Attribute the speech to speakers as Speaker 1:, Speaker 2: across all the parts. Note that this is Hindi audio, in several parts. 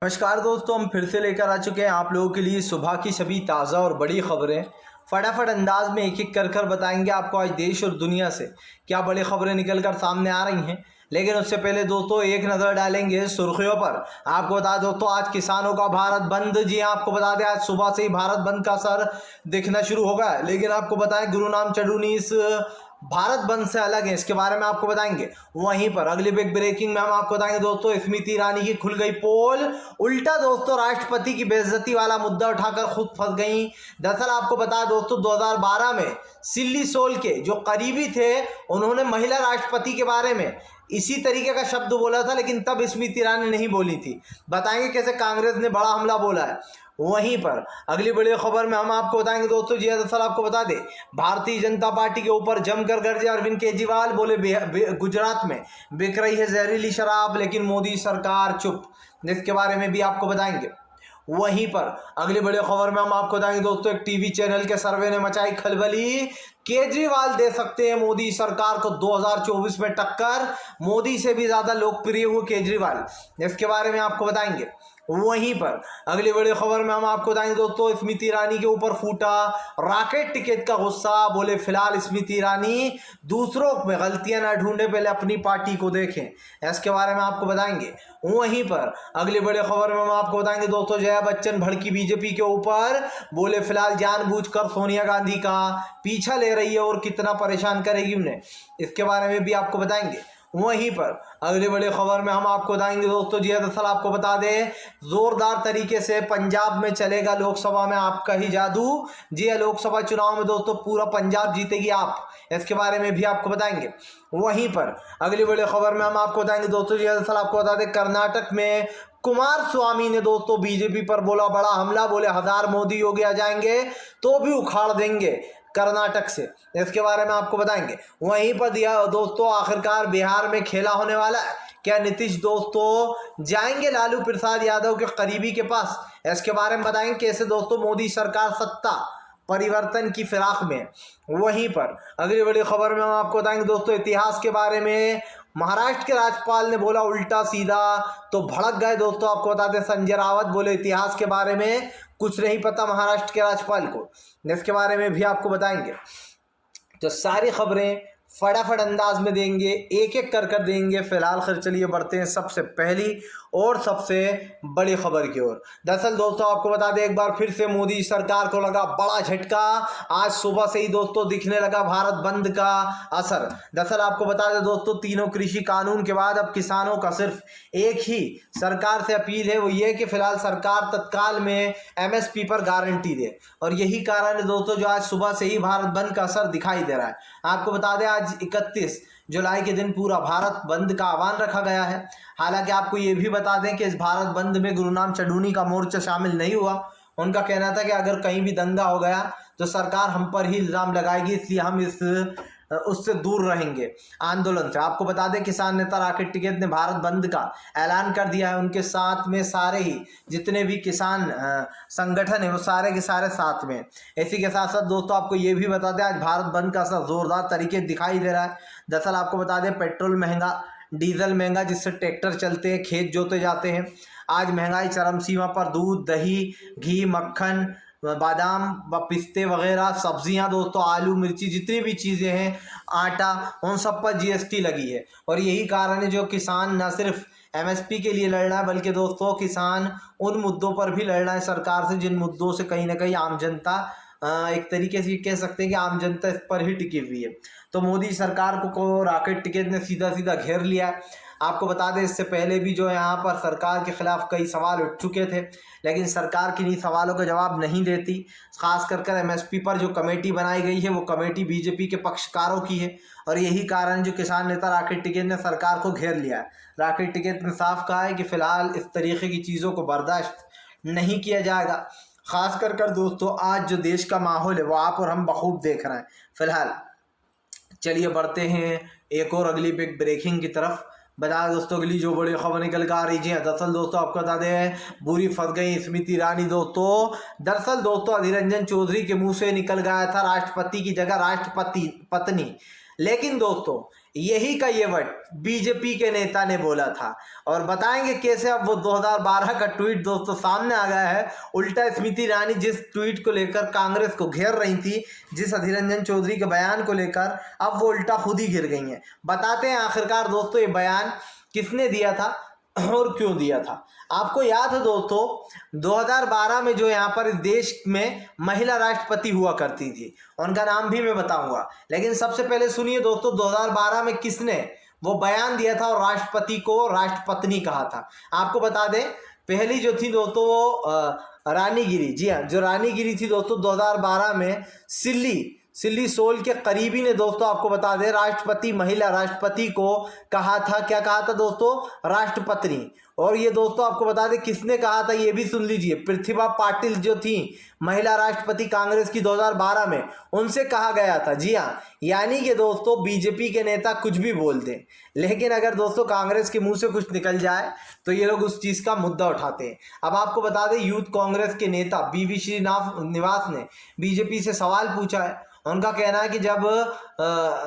Speaker 1: नमस्कार दोस्तों, हम फिर से लेकर आ चुके हैं आप लोगों के लिए सुबह की सभी ताज़ा और बड़ी खबरें। फटाफट अंदाज में एक एक कर बताएंगे आपको आज देश और दुनिया से क्या बड़ी खबरें निकल कर सामने आ रही हैं। लेकिन उससे पहले दोस्तों एक नज़र डालेंगे सुर्खियों पर। आपको बता दो दोस्तों, आज किसानों का भारत बंद। जी हाँ, आपको बता दें आज सुबह से ही भारत बंद का असर दिखना शुरू हो गया है। लेकिन आपको बताएं गुरुनाम चढ़ूनी इस भारत बंद से अलग है, इसके बारे में आपको बताएंगे। वहीं पर अगली बिग ब्रेकिंग में हम आपको बताएंगे दोस्तों, स्मृति ईरानी की खुल गई पोल। उल्टा दोस्तों राष्ट्रपति की बेइज्जती वाला मुद्दा उठाकर खुद फंस गई। दरअसल आपको बता दोस्तों 2012 में सिल्ली सोल के जो करीबी थे उन्होंने महिला राष्ट्रपति के बारे में इसी तरीके का शब्द बोला था, लेकिन तब स्मृति ईरानी नहीं बोली थी। बताएंगे कैसे कांग्रेस ने बड़ा हमला बोला है। वहीं पर अगली बड़ी खबर में हम आपको बताएंगे दोस्तों, जी दरअसल आपको बता दें भारतीय जनता पार्टी के ऊपर जमकर गरजे अरविंद केजरीवाल। बोले गुजरात में बिक रही है जहरीली शराब, लेकिन मोदी सरकार चुप। इसके बारे में भी आपको बताएंगे। वहीं पर अगली बड़ी खबर में हम आपको बताएंगे दोस्तों, एक टीवी चैनल के सर्वे ने मचाई खलबली। केजरीवाल दे सकते हैं मोदी सरकार को 2024 में टक्कर। मोदी से भी ज्यादा लोकप्रिय हुए केजरीवाल, इसके बारे में आपको बताएंगे। वहीं पर अगली बड़ी खबर में हम आपको बताएंगे दोस्तों, स्मृति ईरानी के ऊपर फूटा रॉकेट टिकट का गुस्सा। बोले फिलहाल स्मृति ईरानी दूसरों में गलतियां ना ढूंढे, पहले अपनी पार्टी को देखें। इसके बारे में आपको बताएंगे। वहीं पर अगली बड़ी खबर में हम आपको बताएंगे दोस्तों, जया बच्चन भड़की बीजेपी के ऊपर। बोले फिलहाल जानबूझकर सोनिया गांधी का पीछा ले रही है और कितना परेशान करेगी उन्हें, इसके बारे में भी आपको बताएंगे। वहीं पर अगली बड़ी खबर में हम आपको बताएंगे दोस्तों, जी दरअसल आपको बता दें जोरदार तरीके से पंजाब में चलेगा लोकसभा में आपका ही जादू। जी लोकसभा चुनाव में दोस्तों पूरा पंजाब जीतेगी आप, इसके बारे में भी आपको बताएंगे। वहीं पर अगली बड़ी खबर में हम आपको बताएंगे दोस्तों, जी दरअसल आपको बता दें कर्नाटक में कुमार स्वामी ने दोस्तों बीजेपी पर बोला बड़ा हमला। बोले 1000 मोदी योगी आ जाएंगे तो भी उखाड़ देंगे कर्नाटक से, इसके बारे में आपको बताएंगे। वहीं पर दिया दोस्तों आखिरकार बिहार में खेला होने वाला है। क्या नीतीश दोस्तों जाएंगे लालू प्रसाद यादव के करीबी के पास, इसके बारे में बताएंगे। कैसे दोस्तों मोदी सरकार सत्ता परिवर्तन की फिराक में। वहीं पर अगली बड़ी खबर में हम आपको बताएंगे दोस्तों इतिहास के बारे में। महाराष्ट्र के राज्यपाल ने बोला उल्टा सीधा तो भड़क गए दोस्तों। आपको बताते हैं संजय रावत बोले इतिहास के बारे में कुछ नहीं पता महाराष्ट्र के राज्यपाल को, इसके बारे में भी आपको बताएंगे। तो सारी खबरें फटाफट अंदाज में देंगे, एक एक कर देंगे। फिलहाल खैर चलिए बढ़ते हैं सबसे पहली और सबसे बड़ी खबर की ओर। दरअसल दोस्तों आपको बता दें एक बार फिर से मोदी सरकार को लगा बड़ा झटका। आज सुबह से ही दोस्तों दिखने लगा भारत बंद का असर। दरअसल आपको बता दें दोस्तों तीनों कृषि कानून के बाद अब किसानों का सिर्फ एक ही सरकार से अपील है, वो ये कि फिलहाल सरकार तत्काल में MSP पर गारंटी दे। और यही कारण है दोस्तों जो आज सुबह से ही भारत बंद का असर दिखाई दे रहा है। आपको बता दें आज 31 जुलाई के दिन पूरा भारत बंद का आह्वान रखा गया है। हालांकि आपको ये भी बता दें कि इस भारत बंद में गुरुनाम चढ़ूनी का मोर्चा शामिल नहीं हुआ। उनका कहना था कि अगर कहीं भी दंगा हो गया तो सरकार हम पर ही इल्ज़ाम लगाएगी, इसलिए हम उससे दूर रहेंगे आंदोलन से। आपको बता दें किसान नेता राकेश टिकैत ने भारत बंद का ऐलान कर दिया है। उनके साथ में सारे ही जितने भी किसान संगठन है वो सारे के सारे साथ में। इसी के साथ साथ दोस्तों आपको ये भी बता दें आज भारत बंद का असर जोरदार तरीके दिखाई दे रहा है। दरअसल आपको बता दें पेट्रोल महंगा, डीजल महंगा जिससे ट्रैक्टर चलते हैं, खेत जोते जाते हैं। आज महंगाई चरम सीमा पर। दूध, दही, घी, मक्खन, बादाम व पिस्ते वगैरह, सब्जियां दोस्तों, आलू, मिर्ची, जितनी भी चीज़ें हैं, आटा, उन सब पर GST लगी है। और यही कारण है जो किसान न सिर्फ MSP के लिए लड़ रहा है बल्कि दोस्तों किसान उन मुद्दों पर भी लड़ रहा है सरकार से जिन मुद्दों से कहीं ना कहीं आम जनता एक तरीके से कह सकते हैं कि आम जनता इस पर ही टिकी हुई है। तो मोदी सरकार को रॉकेट टिकट ने सीधा सीधा घेर लिया। आपको बता दें इससे पहले भी जो यहाँ पर सरकार के खिलाफ कई सवाल उठ चुके थे, लेकिन सरकार किन्हीं सवालों का जवाब नहीं देती। खास कर MSP पर जो कमेटी बनाई गई है वो कमेटी बीजेपी के पक्षकारों की है। और यही कारण जो किसान नेता राकेश टिकैत ने सरकार को घेर लिया है। राकेश टिकैत ने साफ कहा है कि फिलहाल इस तरीके की चीज़ों को बर्दाश्त नहीं किया जाएगा। खास कर दोस्तों आज जो देश का माहौल है वो आप और हम बखूब देख रहे हैं। फिलहाल चलिए बढ़ते हैं एक और अगली बिग ब्रेकिंग की तरफ। बता दोस्तों अगली जो बड़ी खबर निकल कर आ रही है, दरअसल दोस्तों आपको बता दें बुरी फंस गई स्मृति ईरानी दोस्तों। दरअसल दोस्तों अधीर रंजन चौधरी के मुंह से निकल गया था राष्ट्रपति की जगह राष्ट्रपति पत्नी। लेकिन दोस्तों यही का ये वर्ड बीजेपी के नेता ने बोला था। और बताएंगे कैसे अब वो 2012 का ट्वीट दोस्तों सामने आ गया है। उल्टा स्मृति ईरानी जिस ट्वीट को लेकर कांग्रेस को घेर रही थी, जिस अधीर रंजन चौधरी के बयान को लेकर, अब वो उल्टा खुद ही घिर गई हैं। बताते हैं आखिरकार दोस्तों ये बयान किसने दिया था और क्यों दिया था। आपको याद है दोस्तों 2012 में जो यहाँ पर इस देश में महिला राष्ट्रपति हुआ करती थी, उनका नाम भी मैं बताऊंगा, लेकिन सबसे पहले सुनिए दोस्तों 2012 में किसने वो बयान दिया था और राष्ट्रपति को राष्ट्रपत्नी कहा था। आपको बता दें पहली जो थी दोस्तों वो रानीगिरी, जी हाँ, जो रानीगिरी थी दोस्तों 2012 में सिल्ली सोल के करीबी ने दोस्तों आपको बता दें राष्ट्रपति, महिला राष्ट्रपति को कहा था। क्या कहा था दोस्तों? राष्ट्रपत्नी। और ये दोस्तों आपको बता दें किसने कहा था, ये भी सुन लीजिए। प्रतिभा पाटिल जो थी महिला राष्ट्रपति कांग्रेस की 2012 में, उनसे कहा गया था। जी हाँ, यानी कि दोस्तों बीजेपी के नेता कुछ भी बोल दें, लेकिन अगर दोस्तों कांग्रेस के मुंह से कुछ निकल जाए तो ये लोग उस चीज़ का मुद्दा उठाते हैं। अब आपको बता दें यूथ कांग्रेस के नेता बीवी श्रीनिवास ने बीजेपी से सवाल पूछा है। उनका कहना है कि जब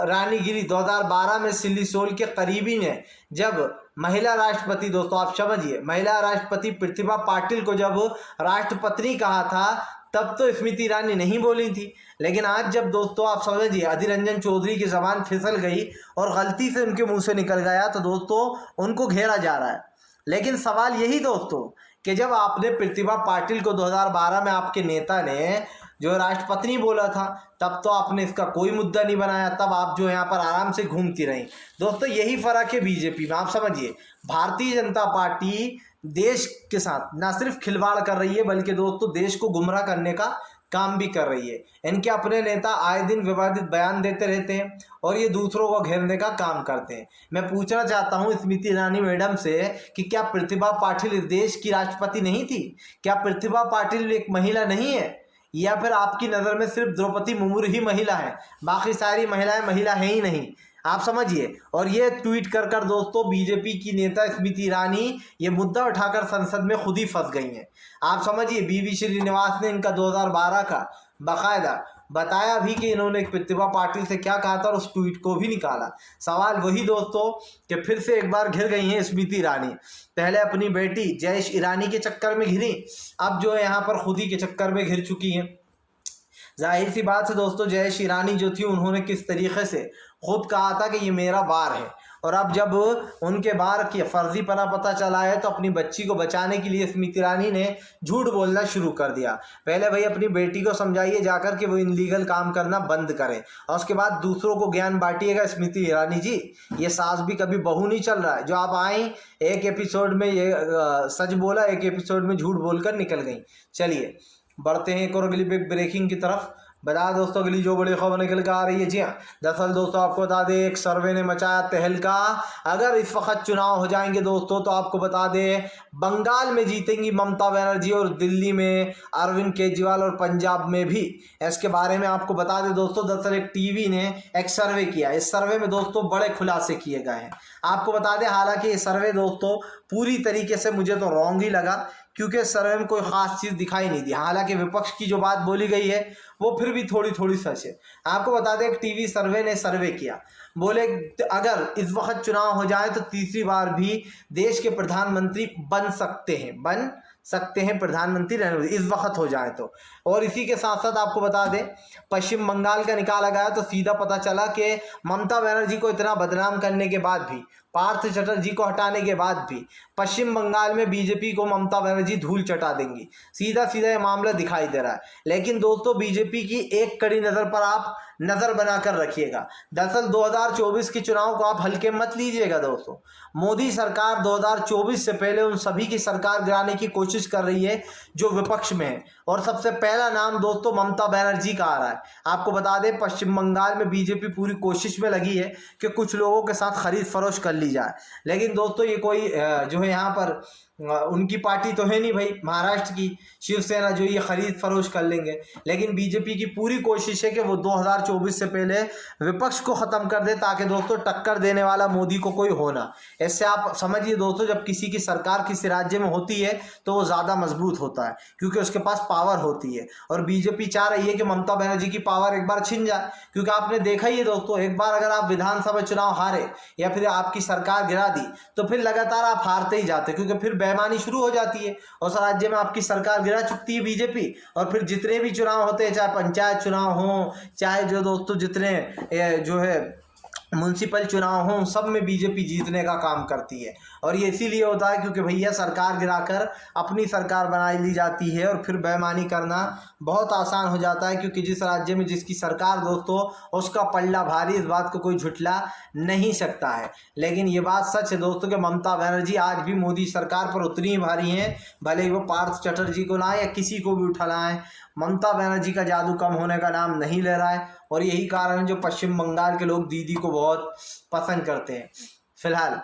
Speaker 1: रानीगिरी 2012 में सिल्ली सोल के करीबी ने जब महिला राष्ट्रपति, दोस्तों आप समझिए, महिला राष्ट्रपति प्रतिभा पाटिल को जब राष्ट्रपत्नी कहा था तब तो स्मृति ईरानी नहीं बोली थी, लेकिन आज जब दोस्तों आप समझिए अधीर रंजन चौधरी की जबान फिसल गई और गलती से उनके मुंह से निकल गया तो दोस्तों उनको घेरा जा रहा है। लेकिन सवाल यही दोस्तों कि जब आपने प्रतिभा पाटिल को 2012 में आपके नेता ने जो राष्ट्रपति बोला था तब तो आपने इसका कोई मुद्दा नहीं बनाया, तब आप जो यहाँ पर आराम से घूमती रहीं। दोस्तों यही फर्क है बीजेपी में। आप समझिए भारतीय जनता पार्टी देश के साथ ना सिर्फ खिलवाड़ कर रही है बल्कि दोस्तों देश को गुमराह करने का काम भी कर रही है। इनके अपने नेता आए दिन विवादित बयान देते रहते हैं और ये दूसरों को घेरने का काम करते हैं। मैं पूछना चाहता हूं स्मृति ईरानी मैडम से कि क्या प्रतिभा पाटिल इस देश की राष्ट्रपति नहीं थी? क्या प्रतिभा पाटिल एक महिला नहीं है? या फिर आपकी नज़र में सिर्फ द्रौपदी मुर्मू ही महिला है, बाकी सारी महिलाएं महिला है ही नहीं? आप समझिए। और ये ट्वीट कर दोस्तों बीजेपी की नेता स्मृति ईरानी ये मुद्दा उठाकर संसद में खुद ही फंस गई हैं। आप समझिए बीवी श्रीनिवास ने इनका 2012 का बाकायदा बताया भी कि इन्होंने प्रतिभा पाटिल से क्या कहा था और उस ट्वीट को भी निकाला। सवाल वही दोस्तों कि फिर से एक बार घिर गई हैं स्मृति ईरानी। पहले अपनी बेटी जयेश ईरानी के चक्कर में घिरी, अब जो है यहाँ पर खुद ही के चक्कर में घिर चुकी हैं। जाहिर सी बात है दोस्तों जयेश ईरानी जो थी उन्होंने किस तरीके से खुद कहा था कि ये मेरा बार है, और अब जब उनके बार की फर्जीपना पता चला है तो अपनी बच्ची को बचाने के लिए स्मृति ईरानी ने झूठ बोलना शुरू कर दिया। पहले भाई अपनी बेटी को समझाइए जाकर कि वो इनलीगल काम करना बंद करें और उसके बाद दूसरों को ज्ञान बांटिएगा। स्मृति ईरानी जी, ये सास भी कभी बहू नहीं चल रहा है। जो आप आई एक एपिसोड में ये सच बोला, एक एपिसोड में झूठ बोलकर निकल गई। चलिए बढ़ते हैं एक और अगली ब्रेकिंग की तरफ। बता दोस्तों अगली जो बड़ी खबर निकल कर आ रही है, जी हाँ, दरअसल दोस्तों आपको बता दें एक सर्वे ने मचाया तहलका। अगर इस वक्त चुनाव हो जाएंगे दोस्तों तो आपको बता दें बंगाल में जीतेंगी ममता बनर्जी और दिल्ली में अरविंद केजरीवाल और पंजाब में भी। इसके बारे में आपको बता दें दोस्तों दरअसल एक टीवी ने एक सर्वे किया। इस सर्वे में दोस्तों बड़े खुलासे किए गए हैं। आपको बता दें हालांकि ये सर्वे दोस्तों पूरी तरीके से मुझे तो रॉन्ग ही लगा, क्योंकि सर्वे में कोई ख़ास चीज़ दिखाई नहीं दी। हालांकि विपक्ष की जो बात बोली गई है वो फिर भी थोड़ी सच है। आपको बता दें एक टीवी सर्वे ने सर्वे किया, बोले अगर इस वक्त चुनाव हो जाए तो तीसरी बार भी देश के प्रधानमंत्री बन सकते हैं प्रधानमंत्री इस वक्त हो जाए तो। और इसी के साथ साथ आपको बता दें पश्चिम बंगाल का निकाला गया तो सीधा पता चला कि ममता बनर्जी को इतना बदनाम करने के बाद भी, पार्थ चटर्जी को हटाने के बाद भी पश्चिम बंगाल में बीजेपी को ममता बनर्जी धूल चटा देंगी। सीधा ये मामला दिखाई दे रहा है। लेकिन दोस्तों बीजेपी की एक कड़ी नज़र पर आप नज़र बनाकर रखिएगा। दरअसल 2024 के चुनाव को आप हल्के मत लीजिएगा दोस्तों। मोदी सरकार 2024 से पहले उन सभी की सरकार गिराने की कोशिश कर रही है जो विपक्ष में है, और सबसे पहला नाम दोस्तों ममता बनर्जी का आ रहा है। आपको बता दें पश्चिम बंगाल में बीजेपी पूरी कोशिश में लगी है कि कुछ लोगों के साथ खरीद फरोश कर ली जाए, लेकिन दोस्तों ये कोई जो है यहाँ पर उनकी पार्टी तो है नहीं भाई महाराष्ट्र की शिवसेना जो ये खरीद फरोश कर लेंगे, लेकिन बीजेपी की पूरी कोशिश है कि वो 2024 से पहले विपक्ष को ख़त्म कर दे, ताकि दोस्तों टक्कर देने वाला मोदी को कोई हो ना। इससे आप समझिए दोस्तों, जब किसी की सरकार किसी राज्य में होती है तो वो ज़्यादा मजबूत होता है, क्योंकि उसके पास पावर होती है। और बीजेपी चाह रही है कि ममता बनर्जी की पावर एक बार छिन जाए, क्योंकि आपने देखा ही है दोस्तों, एक बार अगर आप विधानसभा चुनाव हारे या फिर आपकी सरकार गिरा दी तो फिर लगातार आप हारते ही जाते, क्योंकि फिर बेईमानी शुरू हो जाती है। उस राज्य में आपकी सरकार गिरा चुकती है बीजेपी, और फिर जितने भी चुनाव होते हैं, चाहे पंचायत चुनाव हो, चाहे जो दोस्तों जितने जो है म्यूनसिपल चुनाव हों, सब में बीजेपी जीतने का काम करती है। और ये इसीलिए होता है क्योंकि भैया सरकार गिराकर अपनी सरकार बना ली जाती है, और फिर बेईमानी करना बहुत आसान हो जाता है, क्योंकि जिस राज्य में जिसकी सरकार दोस्तों, उसका पल्ला भारी, इस बात को कोई झुठला नहीं सकता है। लेकिन ये बात सच है दोस्तों कि ममता बनर्जी आज भी मोदी सरकार पर उतनी ही भारी हैं, भले ही वो पार्थ चटर्जी को लाएं या किसी को भी उठा लाएं, ममता बनर्जी का जादू कम होने का नाम नहीं ले रहा है। और यही कारण है जो पश्चिम बंगाल के लोग दीदी को बहुत पसंद करते हैं। फिलहाल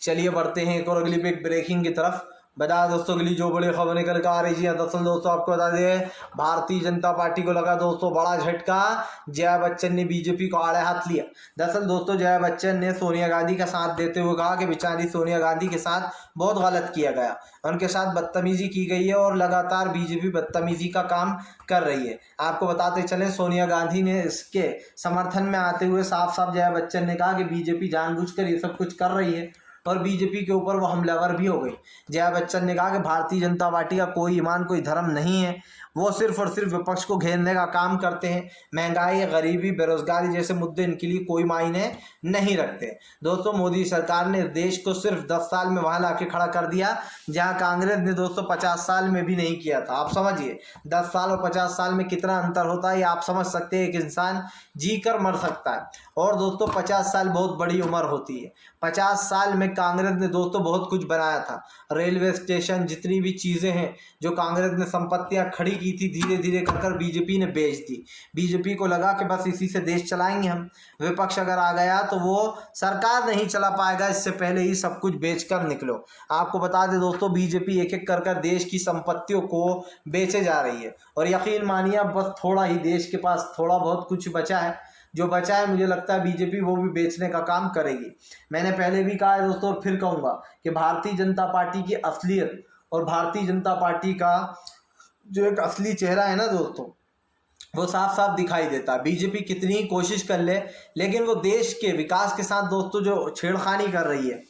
Speaker 1: चलिए बढ़ते हैं एक और अगली बिग ब्रेकिंग की तरफ। बता दोस्तों अगली जो बड़ी खबर निकल कर आ रही है, दरअसल दोस्तों आपको बता दें, भारतीय जनता पार्टी को लगा दोस्तों बड़ा झटका, जया बच्चन ने बीजेपी को आड़े हाथ लिया। दरअसल दोस्तों जया बच्चन ने सोनिया गांधी का साथ देते हुए कहा कि बेचारी सोनिया गांधी के साथ बहुत गलत किया गया, उनके साथ बदतमीजी की गई है और लगातार बीजेपी बदतमीजी का काम कर रही है। आपको बताते चलें, सोनिया गांधी ने इसके समर्थन में आते हुए साफ साफ जया बच्चन ने कहा कि बीजेपी जानबूझकर ये सब कुछ कर रही है, और बीजेपी के ऊपर वो हमलावर भी हो गई। जया बच्चन ने कहा कि भारतीय जनता पार्टी का कोई ईमान कोई धर्म नहीं है, वो सिर्फ और सिर्फ विपक्ष को घेरने का काम करते हैं। महंगाई, गरीबी, बेरोजगारी जैसे मुद्दे इनके लिए कोई मायने नहीं रखते। दोस्तों मोदी सरकार ने देश को सिर्फ 10 साल में वहां लाके खड़ा कर दिया जहां कांग्रेस ने दोस्तों 50 साल में भी नहीं किया था। आप समझिए 10 साल और 50 साल में कितना अंतर होता है, ये आप समझ सकते हैं। एक इंसान जी कर मर सकता है, और दोस्तों 50 साल बहुत बड़ी उम्र होती है। 50 साल में कांग्रेस ने दोस्तों बहुत कुछ बनाया था, रेलवे स्टेशन, जितनी भी चीज़ें हैं जो कांग्रेस ने संपत्तियां खड़ी की थी, धीरे धीरे कर बीजेपी ने बेच दी। बीजेपी को लगा कि बस इसी से देश चलाएंगे हम, विपक्ष अगर आ गया तो वो सरकार नहीं चला पाएगा, इससे पहले ही सब कुछ बेचकर निकलो। आपको बता दें दोस्तों बीजेपी एक एक कर देश की संपत्तियों को बेचे जा रही है, और यकीन मानिए बस थोड़ा ही देश के पास थोड़ा बहुत कुछ बचा है, जो बचा है मुझे लगता है बीजेपी वो भी बेचने का काम करेगी। मैंने पहले भी कहा है दोस्तों और फिर कहूँगा कि भारतीय जनता पार्टी की असलियत और भारतीय जनता पार्टी का जो एक असली चेहरा है ना दोस्तों, वो साफ साफ दिखाई देता है। बीजेपी कितनी ही कोशिश कर ले, लेकिन वो देश के विकास के साथ दोस्तों जो छेड़खानी कर रही है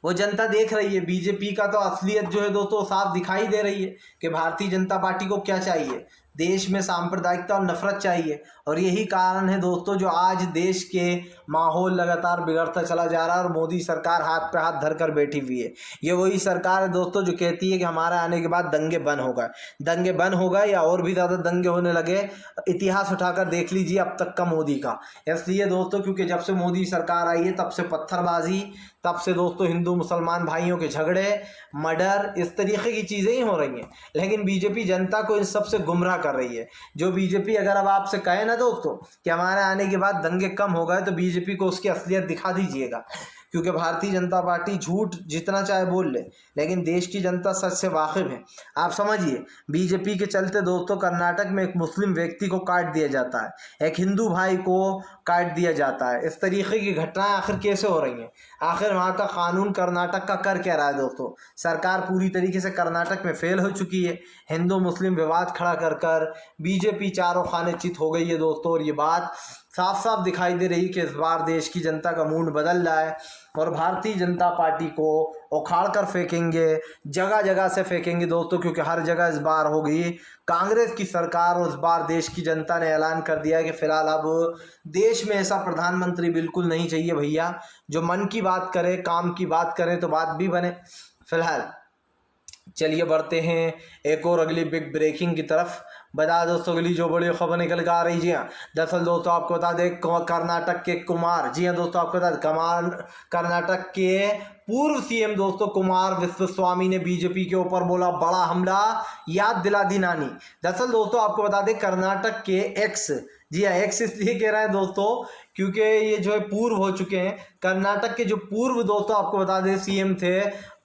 Speaker 1: वो जनता देख रही है। बीजेपी का तो असलियत जो है दोस्तों साफ दिखाई दे रही है कि भारतीय जनता पार्टी को क्या चाहिए, देश में सांप्रदायिकता और नफरत चाहिए। और यही कारण है दोस्तों जो आज देश के माहौल लगातार बिगड़ता चला जा रहा है, और मोदी सरकार हाथ पे हाथ धर कर बैठी हुई है। ये वही सरकार है दोस्तों जो कहती है कि हमारे आने के बाद दंगे बंद हो गए, दंगे बंद हो गए या और भी ज़्यादा दंगे होने लगे। इतिहास उठाकर देख लीजिए अब तक का मोदी का। इसलिए दोस्तों क्योंकि जब से मोदी सरकार आई है तब से पत्थरबाजी, तब से दोस्तों हिंदू मुसलमान भाइयों के झगड़े, मर्डर, इस तरीके की चीज़ें ही हो रही हैं। लेकिन बीजेपी जनता को इन सब से गुमराह कर रही है। जो बीजेपी अगर अब आपसे कहे ना दोस्तों कि हमारे आने के बाद दंगे कम हो गए, तो बीजेपी को उसकी असलियत दिखा दीजिएगा, क्योंकि भारतीय जनता पार्टी झूठ जितना चाहे बोल ले, लेकिन देश की जनता सच से वाकिफ है। आप समझिए बीजेपी के चलते दोस्तों कर्नाटक में एक मुस्लिम व्यक्ति को काट दिया जाता है, एक हिंदू भाई को काट दिया जाता है। इस तरीके की घटनाएं आखिर कैसे हो रही हैं? आखिर वहाँ का कानून कर्नाटक का कर क्या रहा है दोस्तों? सरकार पूरी तरीके से कर्नाटक में फेल हो चुकी है। हिंदू मुस्लिम विवाद खड़ा कर कर बीजेपी चारों खाने चित हो गई है दोस्तों, और ये बात साफ साफ दिखाई दे रही कि इस बार देश की जनता का मूड बदल रहा है, और भारतीय जनता पार्टी को उखाड़ कर फेंकेंगे, जगह जगह से फेंकेंगे दोस्तों, क्योंकि हर जगह इस बार हो गई कांग्रेस की सरकार। और इस बार देश की जनता ने ऐलान कर दिया कि फिलहाल अब देश में ऐसा प्रधानमंत्री बिल्कुल नहीं चाहिए भैया, जो मन की बात करे, काम की बात करे तो बात भी बने। फिलहाल चलिए बढ़ते हैं एक और अगली बिग ब्रेकिंग की तरफ। बता दोस्तों अगली जो बड़ी खबर निकल कर आ रही, जी हाँ दरअसल दोस्तों आपको बता दें कर्नाटक के कुमार, जी हाँ दोस्तों आपको बता दें कर्नाटक के पूर्व सीएम दोस्तों कुमार विश्वस्वामी ने बीजेपी के ऊपर बोला बड़ा हमला, याद दिला दी नानी। दरअसल दोस्तों आपको बता दें कर्नाटक के एक्स, जी हाँ एक्स इसलिए कह रहे हैं दोस्तों क्योंकि ये जो है पूर्व हो चुके हैं। कर्नाटक के जो पूर्व दोस्तों आपको बता दें सीएम थे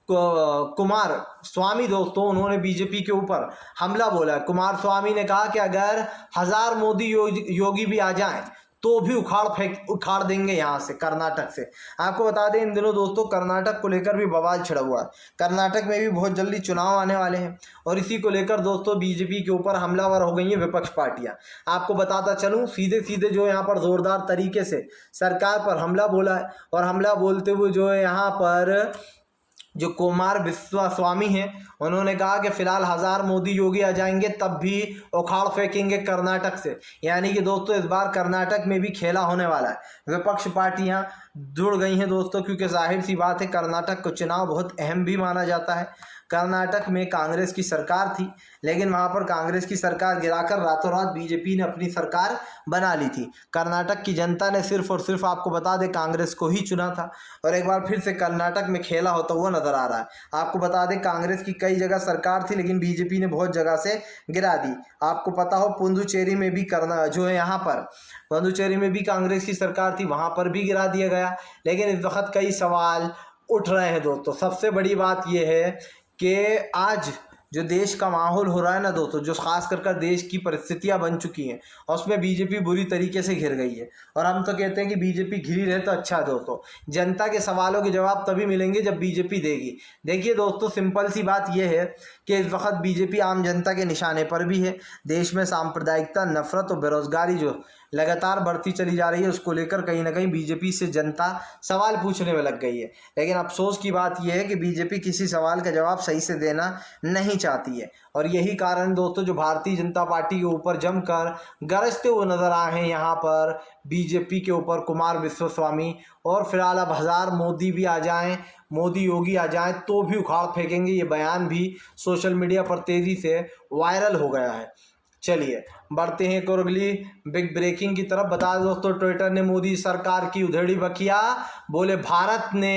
Speaker 1: कुमार स्वामी दोस्तों, उन्होंने बीजेपी के ऊपर हमला बोला। कुमार स्वामी ने कहा कि अगर 1000 मोदी योगी भी आ जाएं तो भी उखाड़ देंगे यहाँ से, कर्नाटक से। आपको बता दें इन दिनों दोस्तों कर्नाटक को लेकर भी बवाल छिड़ा हुआ है। कर्नाटक में भी बहुत जल्दी चुनाव आने वाले हैं और इसी को लेकर दोस्तों बीजेपी के ऊपर हमलावर हो गई हैं विपक्ष पार्टियां। आपको बताता चलूं सीधे सीधे जो यहाँ पर जोरदार तरीके से सरकार पर हमला बोला है, और हमला बोलते हुए जो है यहाँ पर जो कुमार विश्वस्वामी हैं उन्होंने कहा कि फिलहाल 1000 मोदी योगी आ जाएंगे तब भी उखाड़ फेंकेंगे कर्नाटक से। यानी कि दोस्तों इस बार कर्नाटक में भी खेला होने वाला है। विपक्ष पार्टियां जुड़ गई हैं दोस्तों, क्योंकि जाहिर सी बात है कर्नाटक को चुनाव बहुत अहम भी माना जाता है। कर्नाटक में कांग्रेस की सरकार थी, लेकिन वहाँ पर कांग्रेस की सरकार गिराकर रातों रात बीजेपी ने अपनी सरकार बना ली थी। कर्नाटक की जनता ने सिर्फ और सिर्फ आपको बता दें कांग्रेस को ही चुना था, और एक बार फिर से कर्नाटक में खेला होता हुआ नजर आ रहा है। आपको बता दें कांग्रेस की कई जगह सरकार थी, लेकिन बीजेपी ने बहुत जगह से गिरा दी। आपको पता हो पुदुचेरी में भी जो है यहाँ पर पुदुचेरी में भी कांग्रेस की सरकार थी, वहाँ पर भी गिरा दिया गया। लेकिन इस वक्त कई सवाल उठ रहे हैं दोस्तों। सबसे बड़ी बात यह है कि आज जो देश का माहौल हो रहा है ना दोस्तों, जो खास कर देश की परिस्थितियां बन चुकी हैं और उसमें बीजेपी बुरी तरीके से घिर गई है। और हम तो कहते हैं कि बीजेपी घिरी रहे तो अच्छा है दोस्तों। जनता के सवालों के जवाब तभी मिलेंगे जब बीजेपी देगी। देखिए दोस्तों सिंपल सी बात यह है कि इस वक्त बीजेपी आम जनता के निशाने पर भी है। देश में सांप्रदायिकता, नफरत और बेरोजगारी जो लगातार बढ़ती चली जा रही है, उसको लेकर कहीं ना कहीं बीजेपी से जनता सवाल पूछने में लग गई है। लेकिन अफसोस की बात यह है कि बीजेपी किसी सवाल का जवाब सही से देना नहीं चाहती है, और यही कारण दोस्तों जो भारतीय जनता पार्टी के ऊपर जमकर गरजते हुए नजर आए हैं यहाँ पर बीजेपी के ऊपर कुमार विश्वस्वामी। और फिलहाल अब 1000 मोदी भी आ जाएं, मोदी योगी आ जाएं तो भी उखाड़ फेंकेंगे, ये बयान भी सोशल मीडिया पर तेज़ी से वायरल हो गया है। चलिए बढ़ते हैं एक और अगली बिग ब्रेकिंग की तरफ। बता दें दोस्तों ट्विटर ने मोदी सरकार की उधेड़ी बकिया, बोले भारत ने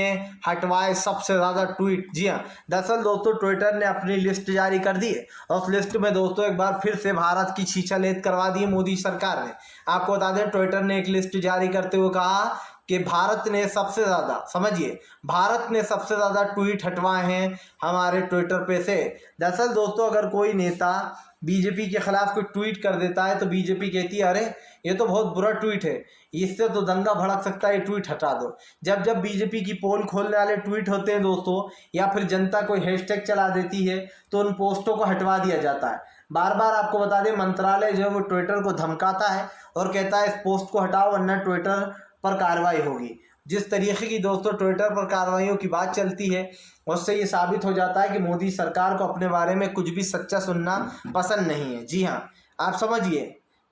Speaker 1: हटवाए सबसे ज़्यादा ट्वीट। जी हाँ, दरअसल दोस्तों ट्विटर ने अपनी लिस्ट जारी कर दी है, और उस लिस्ट में दोस्तों एक बार फिर से भारत की छीछालेत करवा दी है मोदी सरकार ने। आपको बता दें ट्विटर ने एक लिस्ट जारी करते हुए कहा कि भारत ने सबसे ज़्यादा, समझिए भारत ने सबसे ज़्यादा ट्वीट हटवाए हैं हमारे ट्विटर पे से। दरअसल दोस्तों अगर कोई नेता बीजेपी के खिलाफ कोई ट्वीट कर देता है तो बीजेपी कहती है अरे ये तो बहुत बुरा ट्वीट है, इससे तो दंगा भड़क सकता है, ये ट्वीट हटा दो। जब जब बीजेपी की पोल खोलने वाले ट्वीट होते हैं दोस्तों, या फिर जनता कोई हैशटैग चला देती है तो उन पोस्टों को हटवा दिया जाता है। बार बार आपको बता दें मंत्रालय जो है वो ट्विटर को धमकाता है और कहता है इस पोस्ट को हटाओ वरना ट्विटर पर कार्रवाई होगी। जिस तरीके की दोस्तों ट्विटर पर कार्रवाइयों की बात चलती है, उससे ये साबित हो जाता है कि मोदी सरकार को अपने बारे में कुछ भी सच्चा सुनना पसंद नहीं है। जी हाँ, आप समझिए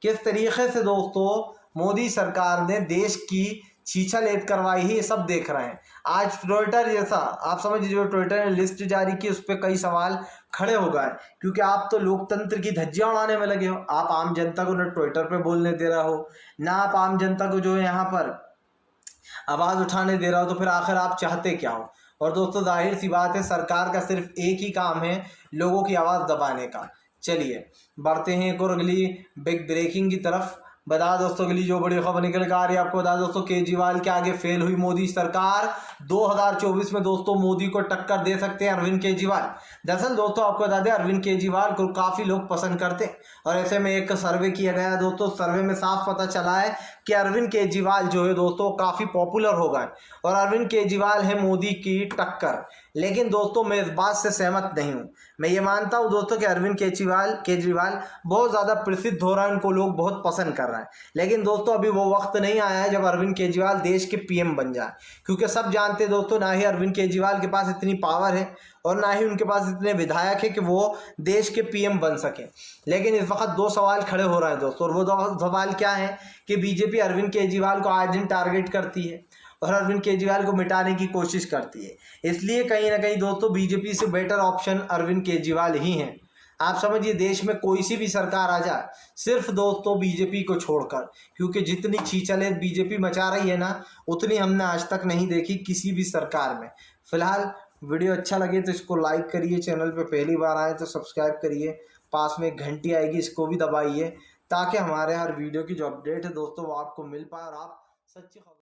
Speaker 1: किस तरीके से दोस्तों मोदी सरकार ने देश की छीछालेत करवाई है, ये सब देख रहे हैं। आज ट्विटर जैसा आप समझिए जो ट्विटर ने लिस्ट जारी की उस पर कई सवाल खड़े हो गए, क्योंकि आप तो लोकतंत्र की धज्जियां उड़ाने में लगे हो। आप आम जनता को न ट्विटर पे बोलने दे रहा हो, ना आप आम जनता को जो है यहाँ पर आवाज़ उठाने दे रहा हो, तो फिर आखिर आप चाहते क्या हो। और दोस्तों जाहिर सी बात है सरकार का सिर्फ एक ही काम है, लोगों की आवाज़ दबाने का। चलिए बढ़ते हैं एक और अगली बिग ब्रेकिंग की तरफ। बता दोस्तों अगली जो बड़ी खबर निकल कर आ रही है, आपको बता दोस्तों केजरीवाल के आगे फेल हुई मोदी सरकार। 2024 में दोस्तों मोदी को टक्कर दे सकते हैं अरविंद केजरीवाल। दरअसल दोस्तों आपको बता दें अरविंद केजरीवाल को काफ़ी लोग पसंद करते हैं, और ऐसे में एक सर्वे किया गया दोस्तों, सर्वे में साफ पता चला है कि अरविंद केजरीवाल जो है दोस्तों काफ़ी पॉपुलर हो गए, और अरविंद केजरीवाल है मोदी की टक्कर। लेकिन दोस्तों मैं इस बात से सहमत नहीं हूँ। मैं ये मानता हूँ दोस्तों कि अरविंद केजरीवाल बहुत ज़्यादा प्रसिद्ध हो रहा है, उनको लोग बहुत पसंद कर रहे हैं। लेकिन दोस्तों अभी वो वक्त नहीं आया है जब अरविंद केजरीवाल देश के पीएम बन जाए, क्योंकि सब जानते हैं दोस्तों ना ही अरविंद केजरीवाल के पास इतनी पावर है और ना ही उनके पास इतने विधायक है कि वो देश के पीएम बन सके। लेकिन इस वक्त दो सवाल खड़े हो रहे हैं दोस्तों, और वो दो सवाल क्या है कि बीजेपी अरविंद केजरीवाल को आए दिन टारगेट करती है और अरविंद केजरीवाल को मिटाने की कोशिश करती है। इसलिए कहीं ना कहीं दोस्तों बीजेपी से बेटर ऑप्शन अरविंद केजरीवाल ही हैं। आप समझिए देश में कोई सी भी सरकार आ जाए, सिर्फ दोस्तों बीजेपी को छोड़कर, क्योंकि जितनी छीछलेत बीजेपी मचा रही है ना, उतनी हमने आज तक नहीं देखी किसी भी सरकार में। फिलहाल वीडियो अच्छा लगे तो इसको लाइक करिए, चैनल पे पहली बार आए तो सब्सक्राइब करिए, पास में एक घंटी आएगी इसको भी दबाइए, ताकि हमारे हर वीडियो की जो अपडेट है दोस्तों वो आपको मिल पाए और आप सच्ची खबर